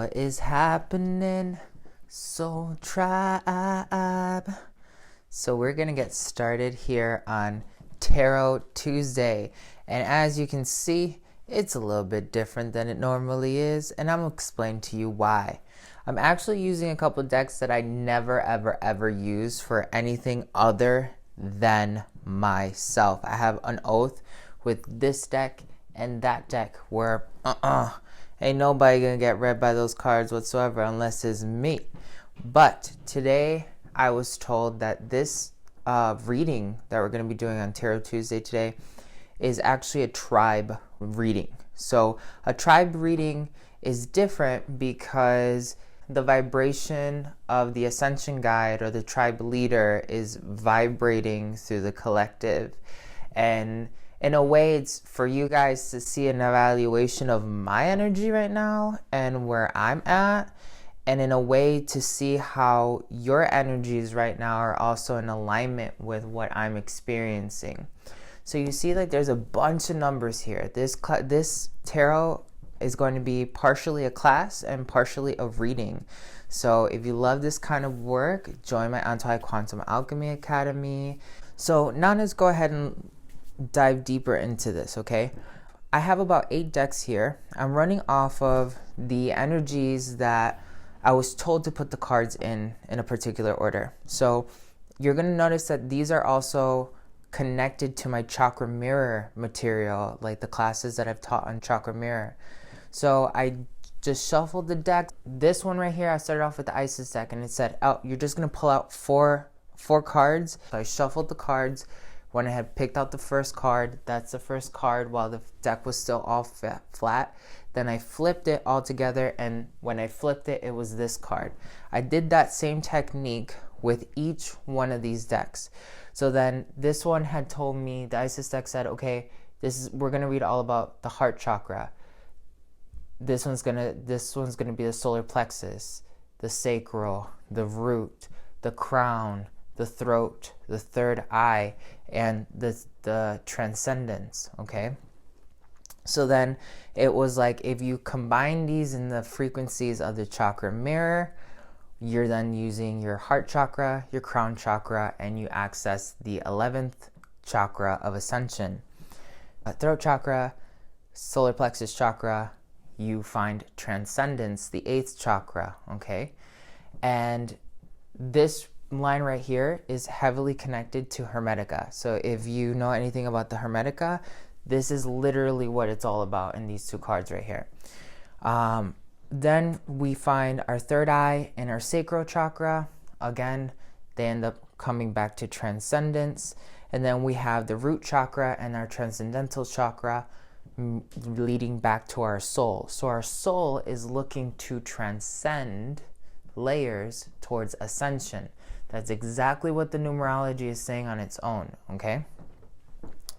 What is happening, Soul Tribe? So we're going to get started here on Tarot Tuesday. And as you can see, it's a little bit different than it normally is. And I'm going to explain to you why. I'm actually using a couple decks that I never, ever use for anything other than myself. I have an oath with this deck and that deck where ain't nobody gonna get read by those cards whatsoever unless it's me. But today I was told that this reading that we're gonna be doing on Tarot Tuesday today is actually a tribe reading. So a tribe reading is different because the vibration of the Ascension guide or the tribe leader is vibrating through the collective. And in a way, it's for you guys to see an evaluation of my energy right now and where I'm at. And in a way to see how your energies right now are also in alignment with what I'm experiencing. So you see, like, there's a bunch of numbers here. This tarot is going to be partially a class and partially a reading. So if you love this kind of work, join my Antojai Quantum Alchemy Academy. So now let's go ahead and dive deeper into this, okay? I have about 8 decks here. I'm running off of the energies that I was told to put the cards in a particular order. So you're going to notice that these are also connected to my Chakra Mirror material, like the classes that I've taught on Chakra Mirror. So I just shuffled the deck. This one right here, I started off with the Isis deck, and it said, oh, you're just going to pull out four cards. So I shuffled the cards. When I had picked out the first card, that's the first card while the deck was still all flat. Then I flipped it all together, and when I flipped it, it was this card. I did that same technique with each one of these decks. So then this one had told me, the Isis deck said, okay, we're gonna read all about the heart chakra. This one's gonna be the solar plexus, the sacral, the root, the crown, the throat, the third eye, and the transcendence, okay? So then it was like, if you combine these in the frequencies of the Chakra Mirror, you're then using your heart chakra, your crown chakra, and you access the 11th chakra of Ascension. Throat chakra, solar plexus chakra, you find transcendence, the 8th chakra, okay? And this line right here is heavily connected to Hermetica. So if you know anything about the Hermetica, this is literally what it's all about in these 2 cards right here. Then we find our third eye and our sacral chakra. Again, they end up coming back to transcendence. And then we have the root chakra and our transcendental chakra leading back to our soul. So our soul is looking to transcend layers towards ascension. That's exactly what the numerology is saying on its own, okay?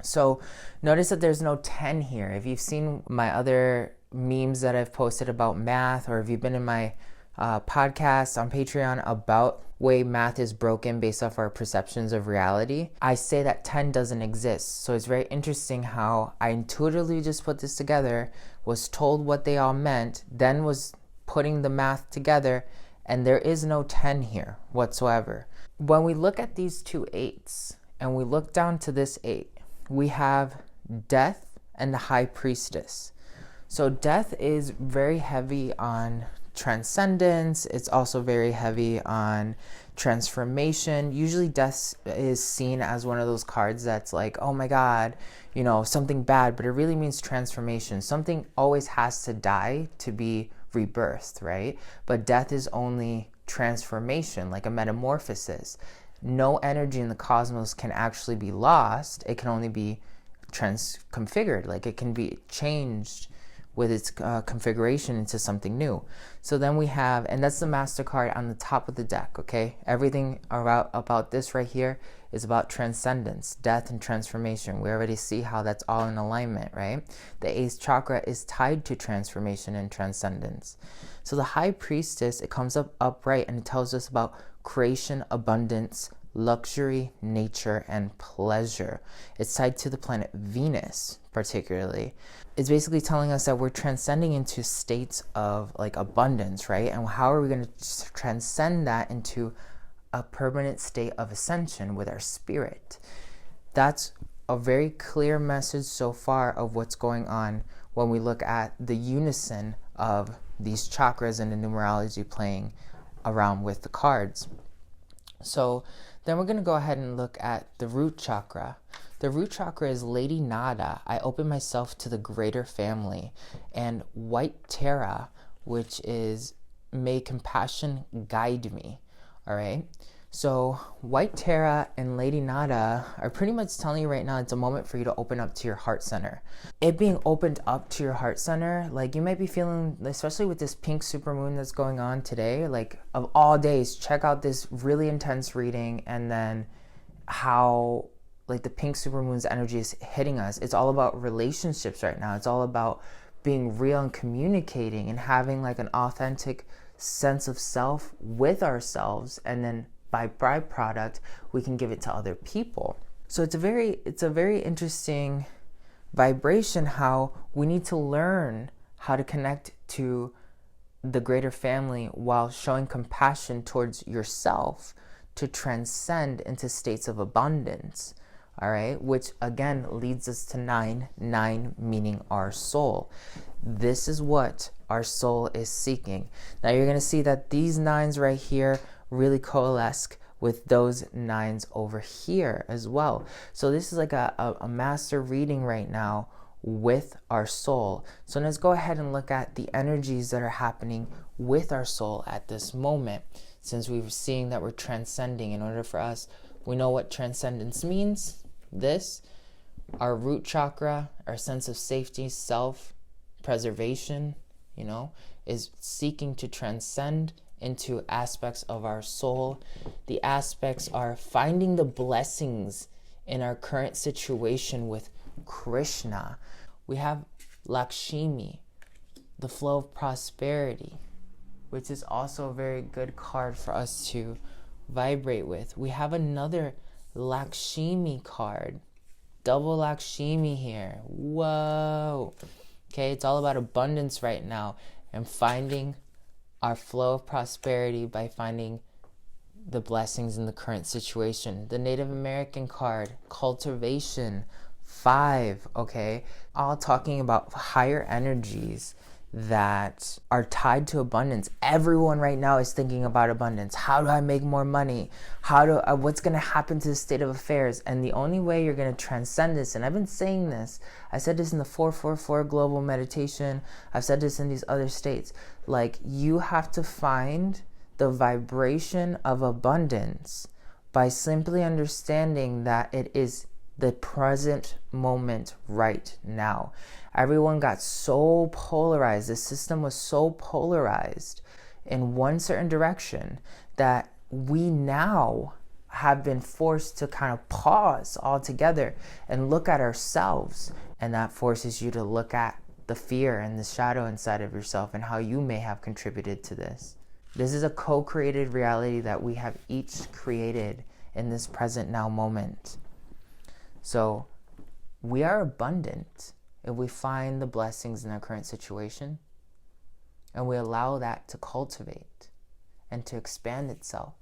So notice that there's no 10 here. If you've seen my other memes that I've posted about math, or if you've been in my podcast on Patreon about way math is broken based off our perceptions of reality, I say that 10 doesn't exist. So it's very interesting how I intuitively just put this together, was told what they all meant, then was putting the math together, and there is no 10 here whatsoever. When we look at these 2 8s and we look down to this 8, we have death and the high priestess. So death is very heavy on transcendence. It's also very heavy on transformation. Usually death is seen as one of those cards that's like, oh my God, something bad, but it really means transformation. Something always has to die to be rebirthed, right? But death is only transformation, like a metamorphosis. No energy in the cosmos can actually be lost. It can only be transconfigured, like it can be changed with its configuration into something new. So then we have, and that's the master card on the top of the deck, okay? Everything about this right here is about transcendence, death, and transformation. We already see how that's all in alignment, right? The 8th chakra is tied to transformation and transcendence. So the high priestess, it comes up upright, and it tells us about creation, abundance, luxury, nature, and pleasure. It's tied to the planet Venus, particularly. It's basically telling us that we're transcending into states of like abundance, right? And how are we going to transcend that into a permanent state of ascension with our spirit? That's a very clear message so far of what's going on when we look at the unison of these chakras and the numerology playing around with the cards. So then we're going to go ahead and look at the root chakra. The root chakra is Lady Nada. I open myself to the greater family. And White Terra, which is may compassion guide me. All right. So White Terra and Lady Nada are pretty much telling you right now it's a moment for you to open up to your heart center. It being opened up to your heart center, like you might be feeling, especially with this pink supermoon that's going on today, like of all days, check out this really intense reading and then how like the pink supermoon's energy is hitting us. It's all about relationships right now. It's all about being real and communicating and having like an authentic sense of self with ourselves, and then by byproduct we can give it to other people. So it's a very interesting vibration, how we need to learn how to connect to the greater family while showing compassion towards yourself to transcend into states of abundance. All right, which again leads us to 9 meaning our soul. This is what our soul is seeking. Now you're going to see that these 9s right here really coalesce with those 9s over here as well. So this is like a master reading right now with our soul. So let's go ahead and look at the energies that are happening with our soul at this moment. Since we're seeing that we're transcending, in order for us, we know what transcendence means. This, our root chakra, our sense of safety, self-preservation, is seeking to transcend into aspects of our soul. The aspects are finding the blessings in our current situation with Krishna. We have Lakshmi, the flow of prosperity, which is also a very good card for us to vibrate with. We have another Lakshmi card, double Lakshmi here. Whoa. Okay, it's all about abundance right now and finding our flow of prosperity by finding the blessings in the current situation. The Native American card, cultivation, 5, okay, all talking about higher energies that are tied to abundance. Everyone right now is thinking about abundance. How do I make more money? What's going to happen to the state of affairs? And the only way you're going to transcend this, and I've been saying this, I said this in the 444 global meditation, I've said this in these other states, like you have to find the vibration of abundance by simply understanding that it is the present moment right now. Everyone got so polarized. The system was so polarized in one certain direction that we now have been forced to kind of pause altogether and look at ourselves. And that forces you to look at the fear and the shadow inside of yourself and how you may have contributed to this. This is a co-created reality that we have each created in this present now moment. So we are abundant if we find the blessings in our current situation and we allow that to cultivate and to expand itself.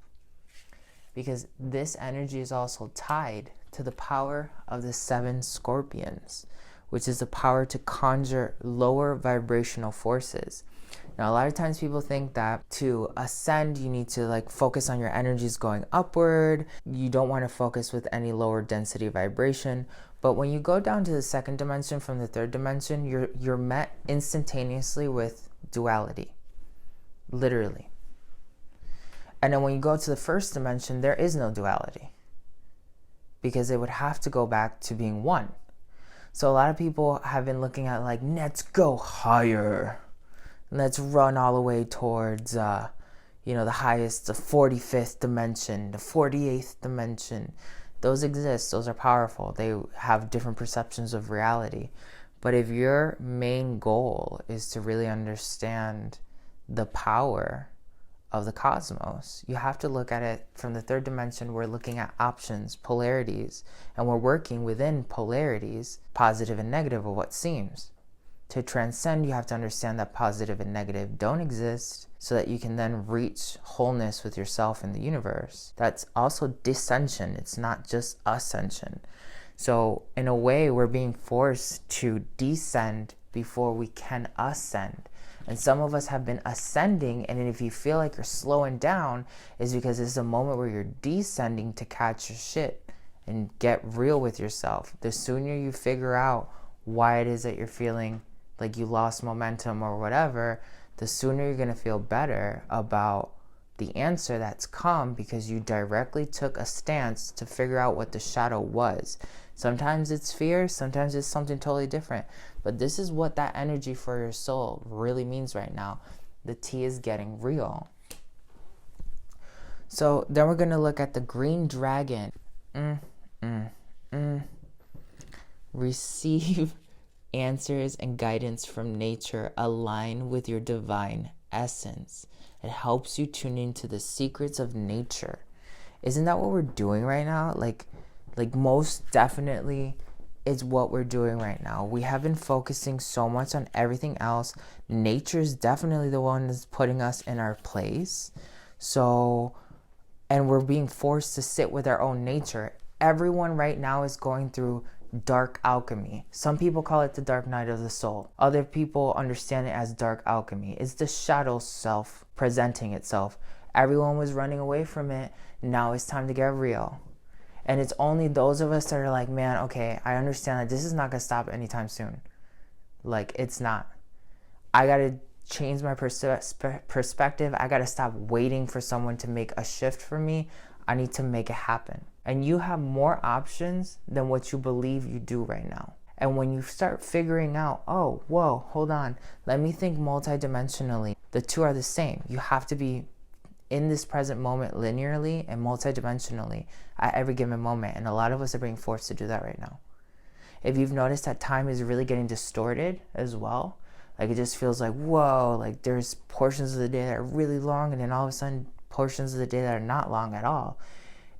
Because this energy is also tied to the power of the 7 scorpions, which is the power to conjure lower vibrational forces. Now, a lot of times people think that to ascend, you need to focus on your energies going upward. You don't want to focus with any lower density vibration. But when you go down to the 2nd dimension from the 3rd dimension, you're met instantaneously with duality, literally. And then when you go to the 1st dimension, there is no duality because it would have to go back to being one. So a lot of people have been looking at let's go higher. Let's run all the way towards, the highest, the 45th dimension, the 48th dimension. Those exist. Those are powerful. They have different perceptions of reality. But if your main goal is to really understand the power of the cosmos. You have to look at it from the third dimension. We're looking at options, polarities, and we're working within polarities, positive and negative, of what seems. To transcend, you have to understand that positive and negative don't exist, so that you can then reach wholeness with yourself and the universe. That's also descension. It's not just ascension. So in a way, we're being forced to descend before we can ascend. And some of us have been ascending, and if you feel like you're slowing down, is because it's a moment where you're descending to catch your shit and get real with yourself. The sooner you figure out why it is that you're feeling like you lost momentum or whatever, the sooner you're going to feel better about the answer that's come, because you directly took a stance to figure out what the shadow was. Sometimes it's fear, sometimes it's something totally different. But this is what that energy for your soul really means right now. The tea is getting real. So then we're going to look at the green dragon. Receive answers and guidance from nature. Align with your divine essence. It helps you tune into the secrets of nature. Isn't that what we're doing right now? Like most definitely is what we're doing right now. We have been focusing so much on everything else. Nature is definitely the one that's putting us in our place. So, and we're being forced to sit with our own nature. Everyone right now is going through dark alchemy. Some people call it the dark night of the soul. Other people understand it as dark alchemy. It's the shadow self presenting itself. Everyone was running away from it. Now it's time to get real. And it's only those of us that are like, man, okay, I understand that this is not going to stop anytime soon. Like, it's not. I got to change my perspective. I got to stop waiting for someone to make a shift for me. I need to make it happen. And you have more options than what you believe you do right now. And when you start figuring out, oh, whoa, hold on, let me think multidimensionally. The two are the same. You have to be in this present moment linearly and multidimensionally at every given moment. And a lot of us are being forced to do that right now. If you've noticed that time is really getting distorted as well, like it just feels like, whoa, like there's portions of the day that are really long, and then all of a sudden portions of the day that are not long at all.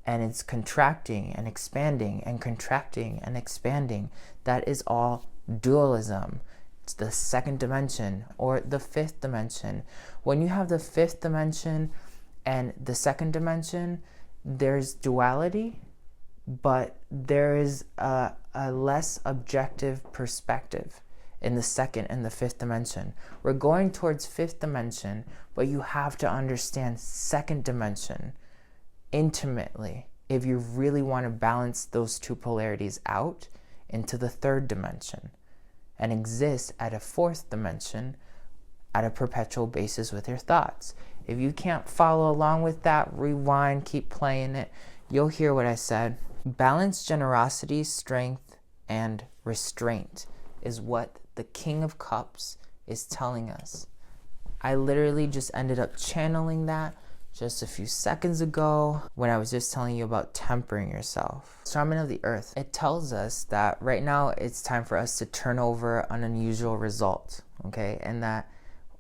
And it's contracting and expanding and contracting and expanding. That is all dualism. It's the second dimension or the fifth dimension. When you have the fifth dimension and the second dimension, there's duality, but there is a less objective perspective in the second and the fifth dimension. We're going towards fifth dimension, but you have to understand second dimension intimately if you really want to balance those two polarities out into the third dimension and exist at a fourth dimension at a perpetual basis with your thoughts. If you can't follow along with that, rewind, keep playing it. You'll hear what I said. Balance, generosity, strength, and restraint is what the King of Cups is telling us. I literally just ended up channeling that just a few seconds ago when I was just telling you about tempering yourself. Shaman of the Earth. It tells us that right now it's time for us to turn over an unusual result, okay? And that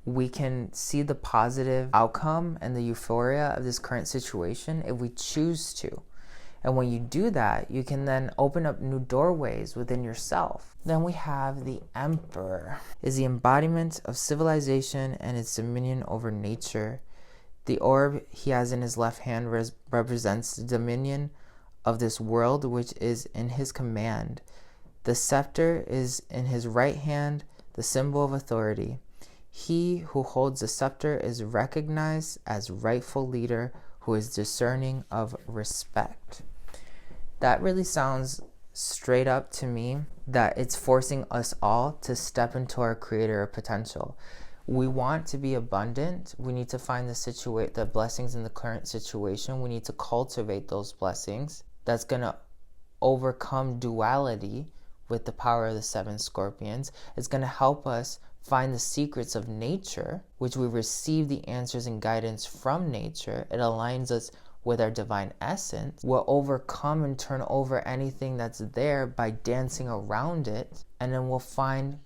we can see the positive outcome and the euphoria of this current situation if we choose to. And when you do that, you can then open up new doorways within yourself. Then we have the Emperor. Is the embodiment of civilization and its dominion over nature. The orb he has in his left hand represents the dominion of this world, which is in his command. The scepter is in his right hand, the symbol of authority. He who holds the scepter is recognized as rightful leader who is discerning of respect. That really sounds straight up to me that it's forcing us all to step into our creator potential. We want to be abundant. We need to find the blessings in the current situation. We need to cultivate those blessings. That's going to overcome duality with the power of the 7 scorpions. It's going to help us find the secrets of nature, which we receive the answers and guidance from nature. It aligns us with our divine essence. We'll overcome and turn over anything that's there by dancing around it. And then we'll find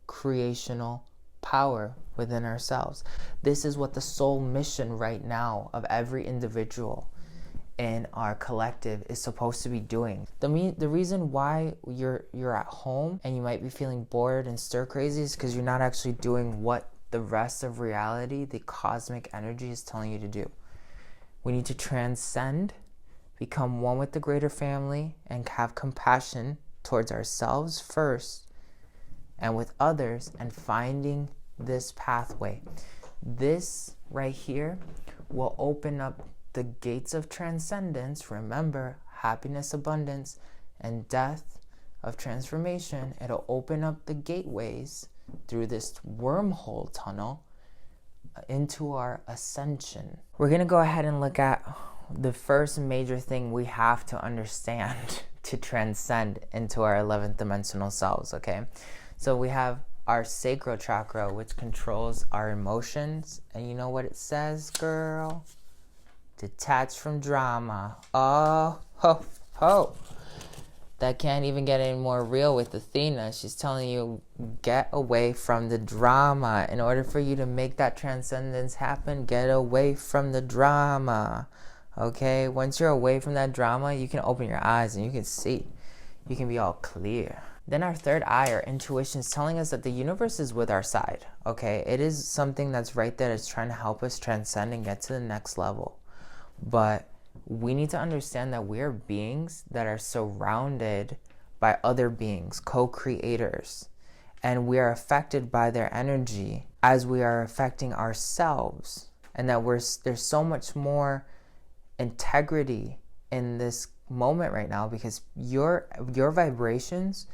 creational power within ourselves. This is what the soul mission right now of every individual in our collective is supposed to be doing. The reason why you're at home and you might be feeling bored and stir crazy is because you're not actually doing what the rest of reality, the cosmic energy, is telling you to do. We need to transcend, become one with the greater family, and have compassion towards ourselves first and with others, and finding this pathway. This right here will open up the gates of transcendence. Remember, happiness, abundance, and death of transformation. It'll open up the gateways through this wormhole tunnel into our ascension. We're going to go ahead and look at the first major thing we have to understand to transcend into our 11th dimensional selves, okay? So we have our sacral chakra, which controls our emotions. And you know what it says, girl? Detach from drama. Oh, ho, ho. That can't even get any more real with Athena. She's telling you, get away from the drama. In order for you to make that transcendence happen, get away from the drama. Okay? Once you're away from that drama, you can open your eyes and you can see. You can be all clear. Then our third eye, our intuition, is telling us that the universe is with our side. Okay? It is something that's right there. It's trying to help us transcend and get to the next level. But we need to understand that we're beings that are surrounded by other beings, co-creators, and we are affected by their energy as we are affecting ourselves, and that there's so much more integrity in this moment right now because your vibrations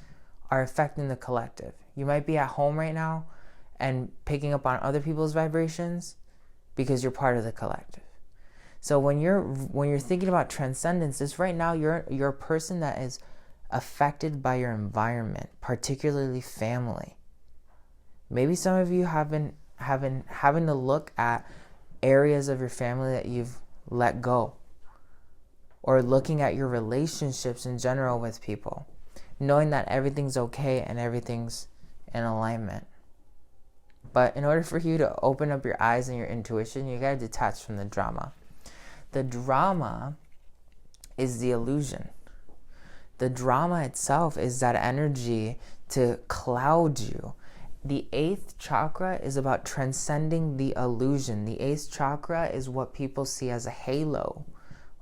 are affecting the collective. You might be at home right now and picking up on other people's vibrations because you're part of the collective. So when you're thinking about transcendence, this right now you're a person that is affected by your environment, particularly family. Maybe some of you have been having to look at areas of your family that you've let go, or looking at your relationships in general with people, knowing that everything's okay and everything's in alignment. But in order for you to open up your eyes and your intuition, you gotta detach from the drama. The drama is the illusion. The drama itself is that energy to cloud you. The 8th chakra is about transcending the illusion. The 8th chakra is what people see as a halo,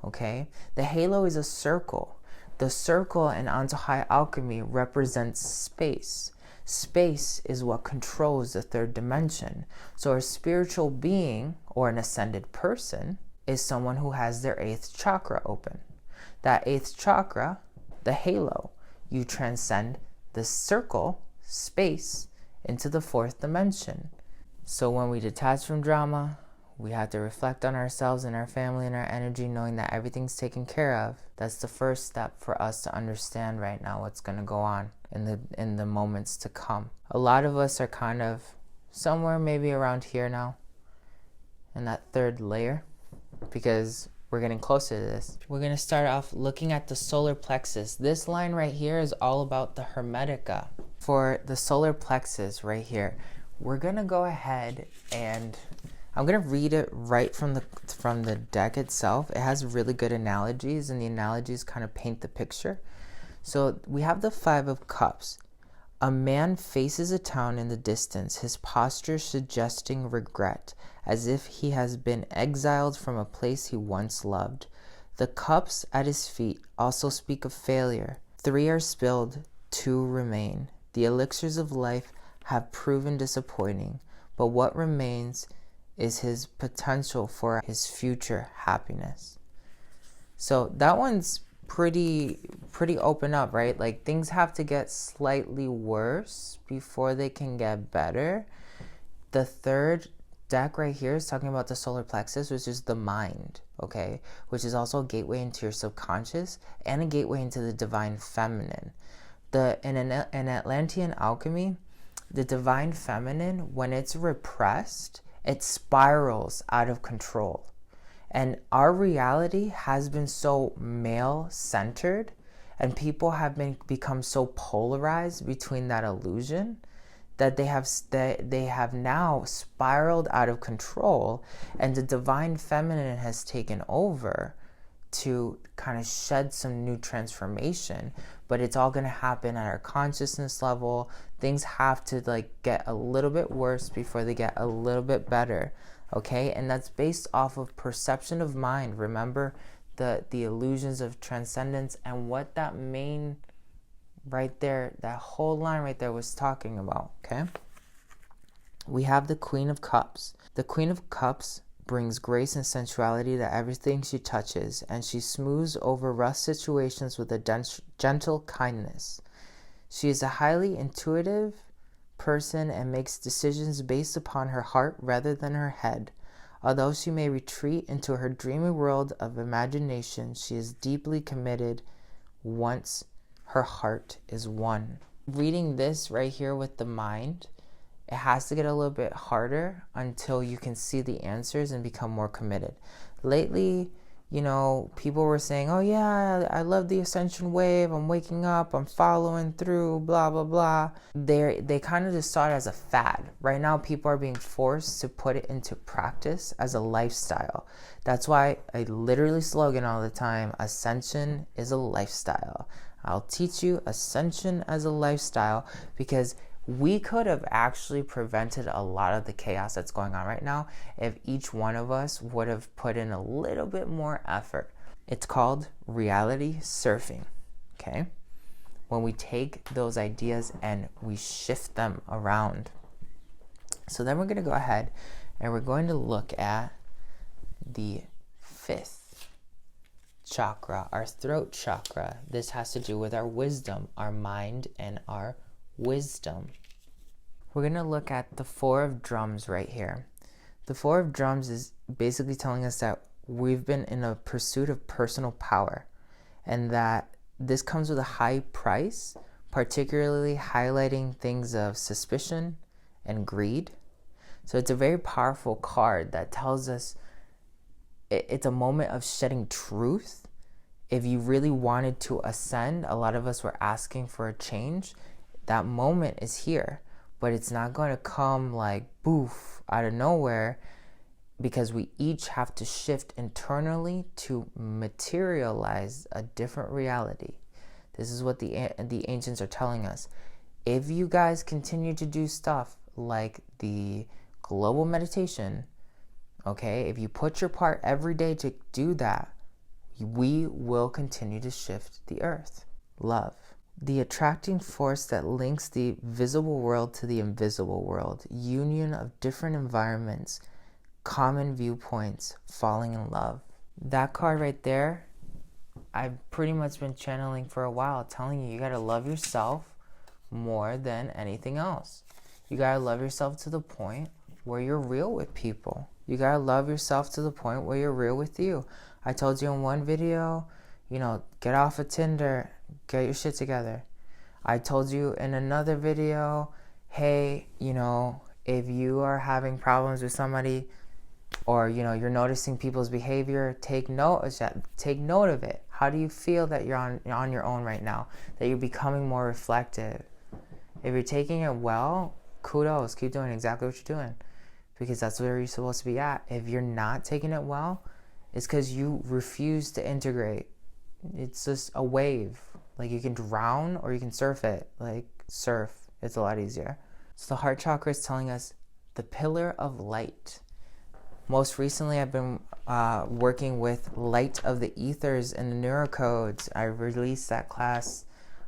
okay? The halo is a circle. The circle in Antojai Alchemy represents space. Space is what controls the 3rd dimension. So a spiritual being or an ascended person is someone who has their 8th chakra open. That 8th chakra, the halo, you transcend the circle, space, into the 4th dimension. So when we detach from drama, we have to reflect on ourselves and our family and our energy, knowing that everything's taken care of. That's the first step for us to understand right now what's going to go on in the moments to come. A lot of us are kind of somewhere maybe around here now, in that 3rd layer, because we're getting closer to this. We're going to start off looking at the solar plexus. This line right here is all about the Hermetica. For the solar plexus right here, we're going to go ahead and I'm going to read it right from the deck itself. It has really good analogies, and the analogies kind of paint the picture. So we have the 5 of Cups. A man faces a town in the distance, his posture suggesting regret, as if he has been exiled from a place he once loved. The cups at his feet also speak of failure. 3 are spilled, 2 remain. The elixirs of life have proven disappointing, but what remains is his potential for his future happiness. So that one's pretty open up, right? Like, things have to get slightly worse before they can get better. The 3rd deck right here is talking about the solar plexus, which is the mind, okay? Which is also a gateway into your subconscious and a gateway into the divine feminine. In Atlantean alchemy, the divine feminine, when it's repressed, it spirals out of control. And our reality has been so male-centered, and people have become so polarized between that illusion that they have now spiraled out of control, and the divine feminine has taken over to kind of shed some new transformation. But it's all going to happen at our consciousness level. Things have to like get a little bit worse before they get a little bit better. Okay, and that's based off of perception of mind. Remember the illusions of transcendence, and what that main right there, that whole line right there was talking about. Okay, we have the Queen of Cups. The Queen of Cups brings grace and sensuality to everything she touches, and she smooths over rough situations with a gentle kindness. She is a highly intuitive person and makes decisions based upon her heart rather than her head. Although she may retreat into her dreamy world of imagination, she is deeply committed once her heart is won. Reading this right here with the mind, it has to get a little bit harder until you can see the answers and become more committed. Lately, you know, people were saying, oh yeah, I love the Ascension wave, I'm waking up, I'm following through, blah, blah, blah. They kind of just saw it as a fad. Right now, people are being forced to put it into practice as a lifestyle. That's why I literally slogan all the time, Ascension is a lifestyle. I'll teach you Ascension as a lifestyle, because we could have actually prevented a lot of the chaos that's going on right now if each one of us would have put in a little bit more effort. It's called reality surfing, okay? When we take those ideas and we shift them around. So then we're going to go ahead and we're going to look at the 5th chakra, our throat chakra. This has to do with our wisdom, our mind, and our wisdom. We're going to look at the 4 of drums right here. The 4 of drums is basically telling us that we've been in a pursuit of personal power, and that this comes with a high price, particularly highlighting things of suspicion and greed. So it's a very powerful card that tells us it's a moment of shedding truth. If you really wanted to ascend, a lot of us were asking for a change. That moment is here, but it's not going to come like boof out of nowhere, because we each have to shift internally to materialize a different reality. This is what the ancients are telling us. If you guys continue to do stuff like the global meditation, okay, if you put your part every day to do that, we will continue to shift the earth. Love. The attracting force that links the visible world to the invisible world, union of different environments, common viewpoints, falling in love. That card right there, I've pretty much been channeling for a while, telling you gotta love yourself more than anything else. You gotta love yourself to the point where you're real with people. You gotta love yourself to the point where you're real with you. I told you in one video, get off of Tinder, get your shit together. I told you in another video, hey, if you are having problems with somebody, or you're noticing people's behavior, take note of it. How do you feel that you're on your own right now, that you're becoming more reflective? If you're taking it well, kudos, keep doing exactly what you're doing, because that's where you're supposed to be at. If you're not taking it well, it's because you refuse to integrate. It's just a wave. Like, you can drown or you can surf it. Like, surf, it's a lot easier. So the heart chakra is telling us the pillar of light. Most recently, I've been working with Light of the Ethers and the Neurocodes. I released that class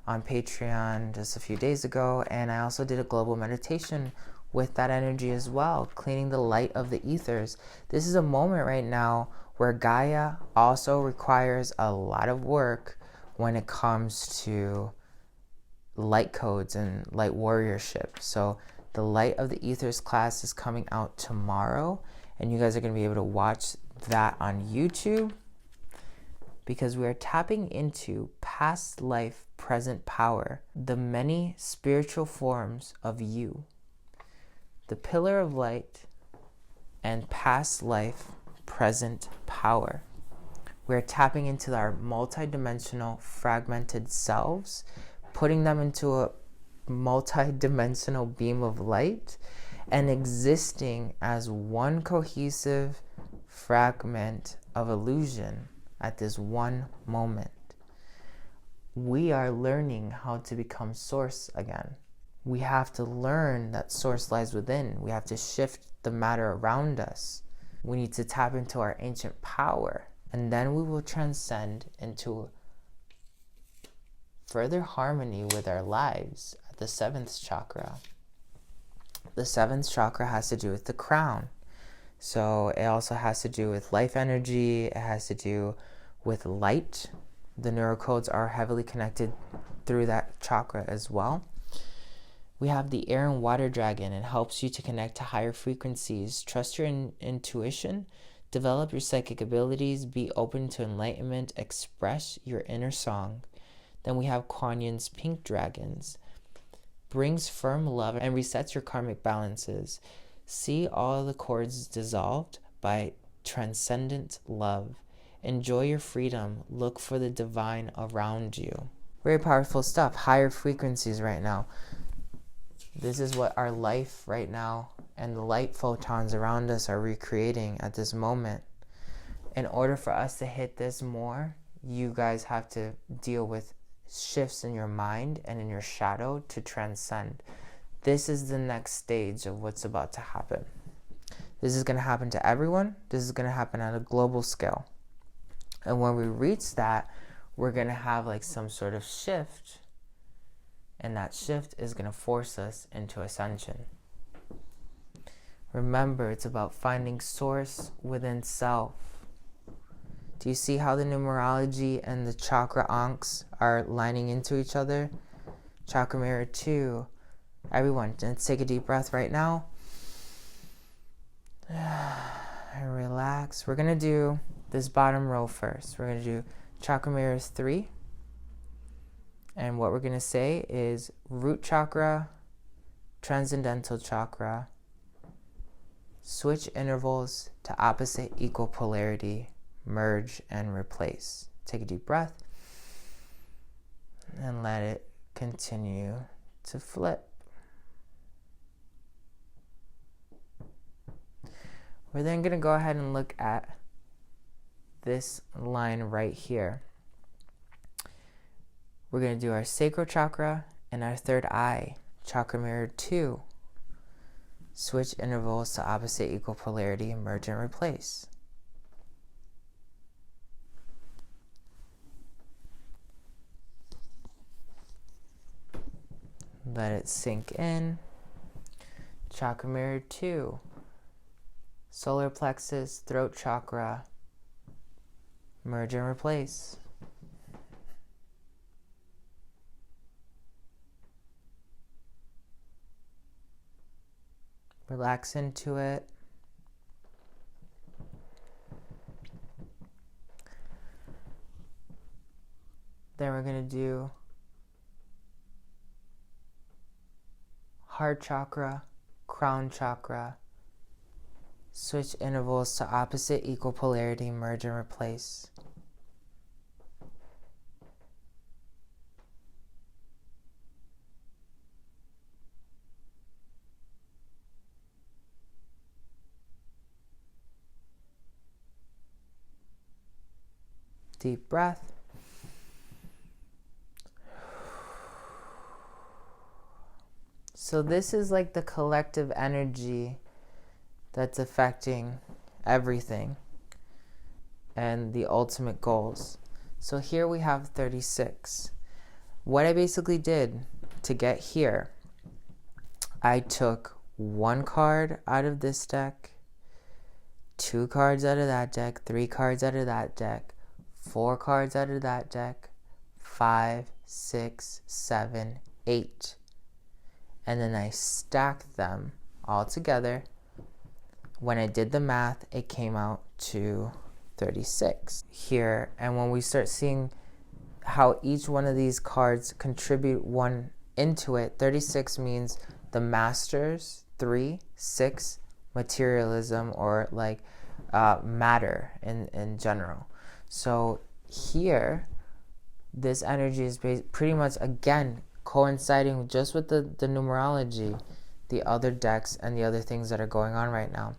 on Patreon just a few days ago, and I also did a global meditation with that energy as well, cleaning the light of the ethers. This is a moment right now where Gaia also requires a lot of work when it comes to light codes and light warriorship. So the Light of the Ethers class is coming out tomorrow, and you guys are going to be able to watch that on YouTube, because we are tapping into past life, present power, the many spiritual forms of you. The pillar of light and past life, present power. We're tapping into our multidimensional fragmented selves, putting them into a multi-dimensional beam of light and existing as one cohesive fragment of illusion at this one moment. We are learning how to become source again. We have to learn that source lies within. We have to shift the matter around us. We need to tap into our ancient power, and then we will transcend into further harmony with our lives at the 7th chakra. The 7th chakra has to do with the crown. So it also has to do with life energy. It has to do with light. The neurocodes are heavily connected through that chakra as well. We have the air and water dragon. It helps you to connect to higher frequencies. Trust your intuition. Develop your psychic abilities. Be open to enlightenment. Express your inner song. Then we have Kuan Yin's pink dragons. Brings firm love and resets your karmic balances. See all the cords dissolved by transcendent love. Enjoy your freedom. Look for the divine around you. Very powerful stuff. Higher frequencies right now. This is what our life right now and the light photons around us are recreating at this moment. In order for us to hit this more, you guys have to deal with shifts in your mind and in your shadow to transcend. This is the next stage of what's about to happen. This is going to happen to everyone. This is going to happen at a global scale. And when we reach that, we're going to have like some sort of shift. And that shift is going to force us into ascension. Remember, it's about finding source within self. Do you see how the numerology and the chakra ankhs are lining into each other? Chakra Mirror 2. Everyone, let's take a deep breath right now. And relax. We're going to do this bottom row first. We're going to do Chakra Mirrors 3. And what we're going to say is root chakra, transcendental chakra, switch intervals to opposite equal polarity, merge and replace. Take a deep breath and let it continue to flip. We're then going to go ahead and look at this line right here. We're going to do our sacral chakra and our third eye, Chakra Mirror 2. Switch intervals to opposite equal polarity, merge and replace. Let it sink in. Chakra Mirror 2. Solar plexus, throat chakra, merge and replace. Relax into it. Then we're going to do heart chakra, crown chakra, switch intervals to opposite equal polarity, merge and replace. Deep breath. So this is like the collective energy that's affecting everything and the ultimate goals. So here we have 36. What I basically did to get here, I took one card out of this deck, 2 cards out of that deck, 3 cards out of that deck, 4 cards out of that deck, 5, 6, 7, 8. And then I stacked them all together. When I did the math, it came out to 36 here. And when we start seeing how each one of these cards contribute one into it, 36 means the masters, 3, 6, materialism, or like matter in general. So here, this energy is pretty much, again, coinciding just with the numerology, the other decks, and the other things that are going on right now.